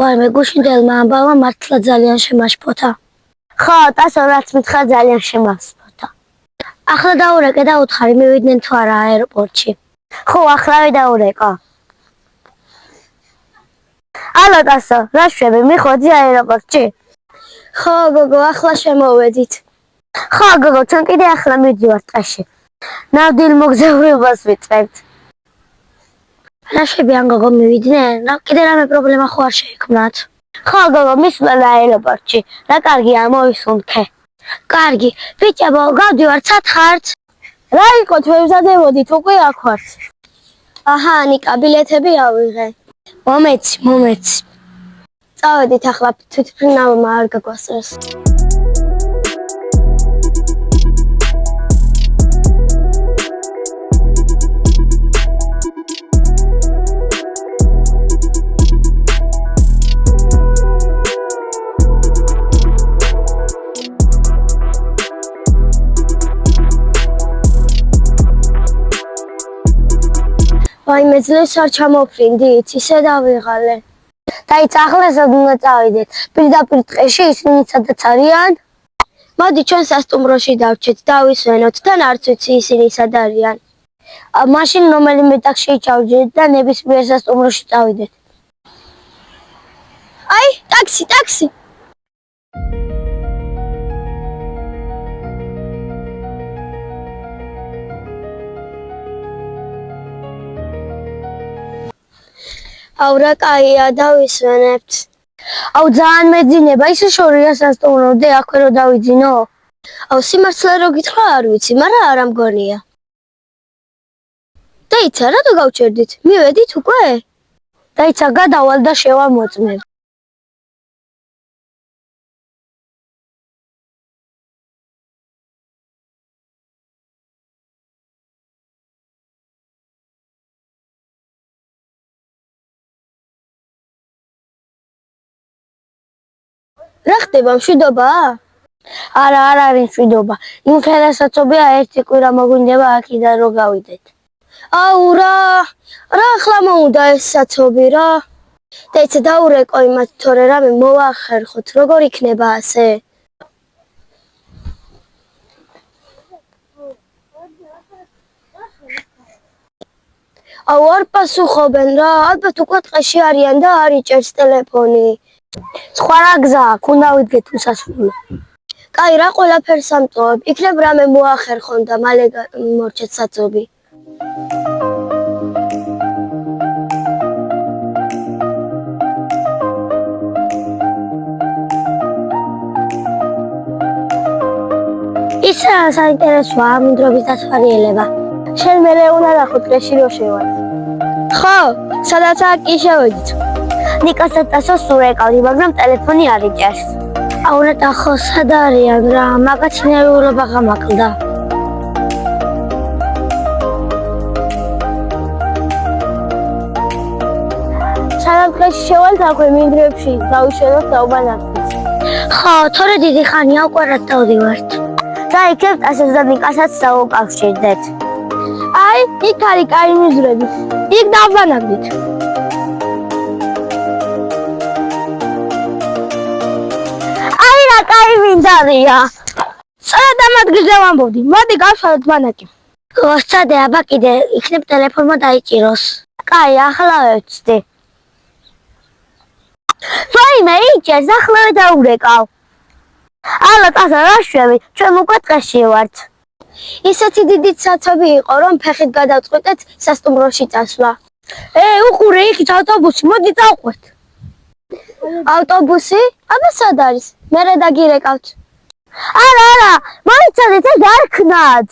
ვაიმე გუშინდელმა ამბავმა მართლა ძალიან შემაშფოთა. ხო, ტასო რაც მითხრა ძალიან შემაშფოთა. ახლა დაურეკე და უთხარი მივიდნენ თუ არა აეროპორტში. ხო, ახლავე დაურეკო. ალო ტასო, რა შვები, მიხოდი აეროპორტში? ხო, გოგო, ახლა შემოვედით. ხო, გოგო, ჩვენ კიდე ახლა მივდივართ ტყეში. ნამდვილ მოგზაურობას ვიწყებთ. რა შვებიან გოგო მივიდნენ? კიდე რამე პრობლემა ხო არ შეექმნათ? ხო, გოგო, მისვლენ აეროპორტში. რა კარგია, მოვისუნთქე. კარგი, ბიჭებო, გავდივართ, სათხართ. რა იყო, ჩვენ ვზადებოდით, უკვე აქ ვართ. აჰა, ნიკა, ბილეთები ავიღე. მომეცი. წავედით ახლა თვითმფრინავმა არ გაგვასწრეს. ვაიმე ძლევს არ ჩამოფრინდით, ისე დავიღალე. დაიცა ახლა სად უნდა წავიდეთ? პირდაპირ ტყეში ისინი სადაც არიან? მოდი ჩვენ სასტუმროში დავჩეთ, დავისვენოთ, თან არც ვიცი ისინი სად არიან. მაშინ რომელიმე ტაქსში ჩავჯდეთ და ნებისმიერ სასტუმროში წავიდეთ. აი, ტაქსი! აუ რა კაია, დავისვენებთ. აუ ძალიან მეძინება, ისე შორია სასტუმროდე, აქვე რო დავიძინო. აუ სიმართლე რო გითხრა არ ვიცი, მაგრამ არა მგონია. დაიცა, რატო გავჩერდით? მივედით უკვე? დაიცა, გადავალ და შევამოწმებ. რა ხდება, მშვიდობაა? არა, არ არის მშვიდობა. იმ ხელასაცობია ერთი კვირა მოგვინდება აქედან რო გავიდეთ. აუ რა ახლა მოუნდა ეს საცობი რა. დაიცა დაურეკო იმათ, თორე რამე მოვახერხოთ, როგორ იქნება ასე? აუ არ პასუხობენ რა, ალბათ უკვე ტყეში არიან და არ იჭერს ტელეფონი. სხვა რა გზა აქვს, უნდა ვიდგეთ უსასრულო. კაი, რა ყველაფერს ამწოვებ, იქნებ რამე მოახერხონ და მალე მორჩეთ საწობი. ისა საინტერესოა ამ დროის დასვარიელება. შენ მერე უნდა ნახო ტყეში რო შევალ. ხო, სადაცაა კი შევედით. ნიკასაც ტასოს ურეკავდი, მაგრამ ტელეფონი არ იჭერს. აუ რა ხო სად არიან რა, მაგაც ნერვიულობა გამაკლდა. სანამ ტყეში შევალთ აქვე მინდვრებში დავიშველოთ და უბანაკდით. ხო, თორე დიდი ხანია უკვე რად დავდივართ. და იქნებ ტასოს და ნიკასაც დავუკავშირდეთ. აი, იქ არის კაი მიზრები. იქ დავბანაკდით. კაი მინდარია. სწორედ ამ ადგილზე ვამბობდი. მოდი გავშალოთ ბანაკი. გოსცადე, აბა კიდე იქნებ ტელეფონმა დაიჭიროს. კაი, ახლა ვეცდი. ვაიმე, იჭერს, ახლა დაურეკავ. ალო, ტასო, რა შვები, ჩვენ უკვე ტყეში ვართ. ისეთი დიდი საცობი იყო, რომ ფეხით გადავწყვიტეთ სასტუმროში წასვლა. უყურე, იქით ავტობუსი, მოდი წავყვეთ. ავტობუსი? აბა სად არის? მერე დაგირეკავთ. არა, მოიცადეთ, ეს არ ქნათ.